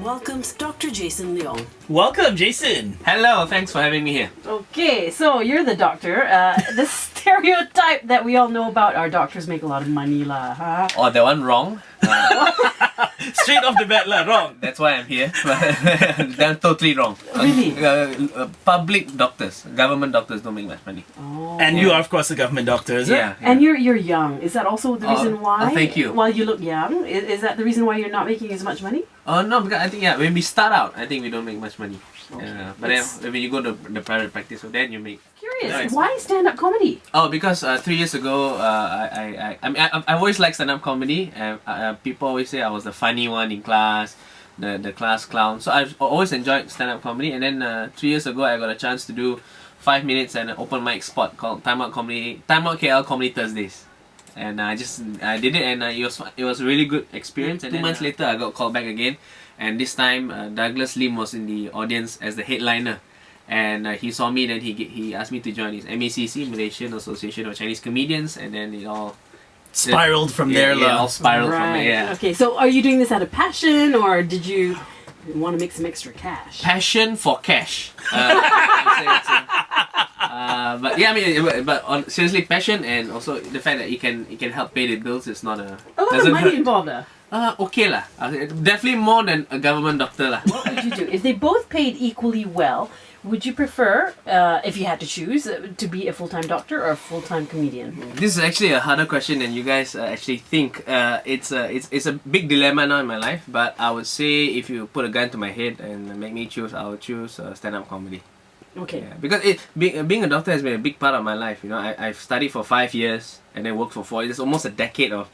Welcomes Dr. Jason Leong. Welcome, Jason. Hello, thanks for having me here. Okay, so you're the doctor. The stereotype that we all know about our doctors make a lot of money lah. Huh? Oh, that one wrong. Straight off the bat lah, wrong. That's why I'm here. They're totally wrong. Really? Public doctors, government doctors don't make much money. Oh. And you are, of course, a government doctor, is it? Yeah. And you're young. Is that also the reason why? Oh, thank you. While you look young, is that the reason why you're not making as much money? No, because I think when we start out, I think we don't make much money. Okay. But then when you go to the private practice, so then you make. Curious. Nice. Why stand-up comedy? Oh, because 3 years ago, I've always liked stand-up comedy. People always say I was the funny one in class, the class clown. So I've always enjoyed stand-up comedy. And then 3 years ago, I got a chance to do 5 minutes at an open mic spot called Time Out KL Comedy Thursdays. And I did it, and it was a really good experience. And 2 months later, I got called back again, and this time Douglas Lim was in the audience as the headliner, and he saw me. Then he asked me to join his MACC, Malaysian Association of Chinese Comedians, and then it all spiraled from there. Yeah, all spiraled Right. from there. Yeah. Okay, so are you doing this out of passion, or did you want to make some extra cash? Passion for cash. But yeah, I mean, seriously, passion, and also the fact that it can help pay the bills is not a lot of money involved. Okay lah. Definitely more than a government doctor lah. What would you do if they both paid equally well? Would you prefer, if you had to choose, to be a full-time doctor or a full-time comedian? This is actually a harder question than you guys actually think. It's a big dilemma now in my life, but I would say if you put a gun to my head and make me choose, I would choose stand-up comedy. Okay. Yeah, because being a doctor has been a big part of my life. You know, I've studied for 5 years and then worked for 4 years. It's almost a decade of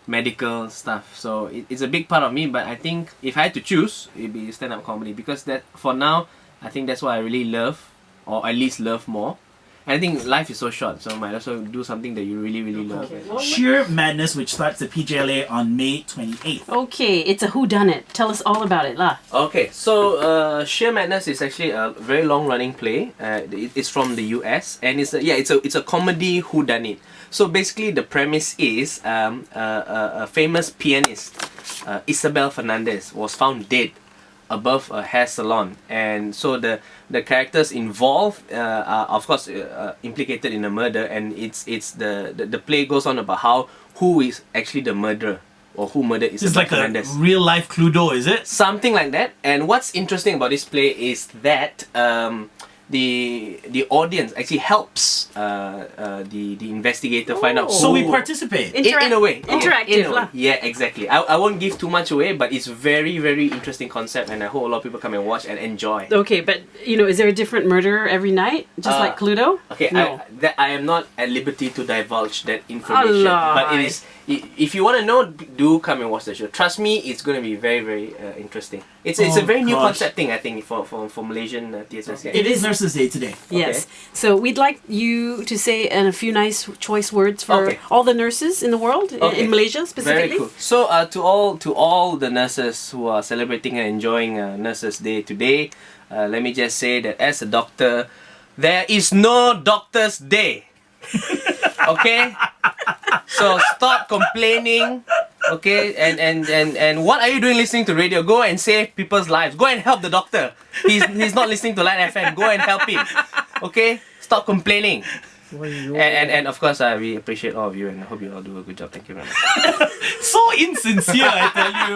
medical stuff. So it's a big part of me. But I think if I had to choose, it'd be stand-up comedy, because that for now, I think that's what I really love, or at least love more. And I think life is so short, so might also do something that you really, really love. Okay. Well, Shear Madness, which starts at PJLA on May 28th. okay, it's a whodunit. Tell us all about it, lah. Okay, so Shear Madness is actually a very long-running play. It's from the US, and it's a comedy whodunit. So basically, the premise is a famous pianist, Isabel Fernandez, was found dead above a hair salon, and so the characters involved are of course implicated in a murder, and the play goes on about who is actually the murderer, or who murdered Isabel It's like Fernandez. a real life Cluedo, is it? Something like that. And what's interesting about this play is that the audience actually helps the investigator find out. So we who- participate. in a way. Interactive In a way. lah. Yeah, exactly. I won't give too much away, but it's very, very interesting concept, and I hope a lot of people come and watch and enjoy. Okay, but is there a different murderer every night, just like Cluedo? Okay, No. I am not at liberty to divulge that information. Allah. But it is. If you want to know, do come and watch the show. Trust me, it's going to be very, very interesting. It's a very new gosh. concept thing, I think, for Malaysian theatres. Yeah. It is Nurses Day today. Yes. So we'd like you to say a few nice choice words for Okay. all the nurses in the world, Okay. in Malaysia specifically. Very cool. So to all the nurses who are celebrating and enjoying Nurses Day today, let me just say that as a doctor, there is no Doctor's Day. Okay? So stop complaining. Okay, and what are you doing listening to radio? Go and save people's lives. Go and help the doctor. He's not listening to Light FM. Go and help him. Okay? Stop complaining. And of course, we appreciate all of you, and I hope you all do a good job. Thank you very much. So insincere, I tell you.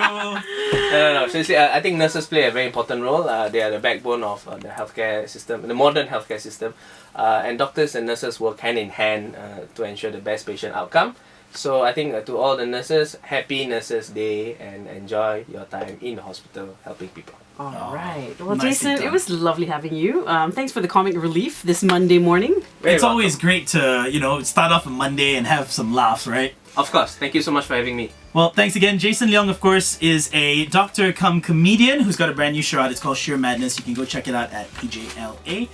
No. Seriously, I think nurses play a very important role. They are the backbone of the healthcare system, the modern healthcare system. And doctors and nurses work hand in hand to ensure the best patient outcome. So I think to all the nurses, happy Nurses Day, and enjoy your time in the hospital helping people. All right. Well, nicely Jason, done. it was lovely having you. Thanks for the comic relief this Monday morning. Very It's always welcome. great to, start off a Monday and have some laughs, right? Of course. Thank you so much for having me. Well, thanks again. Jason Leong, of course, is a Doctor-Cum-Comedian who's got a brand new show out. It's called Shear Madness. You can go check it out at PJLA.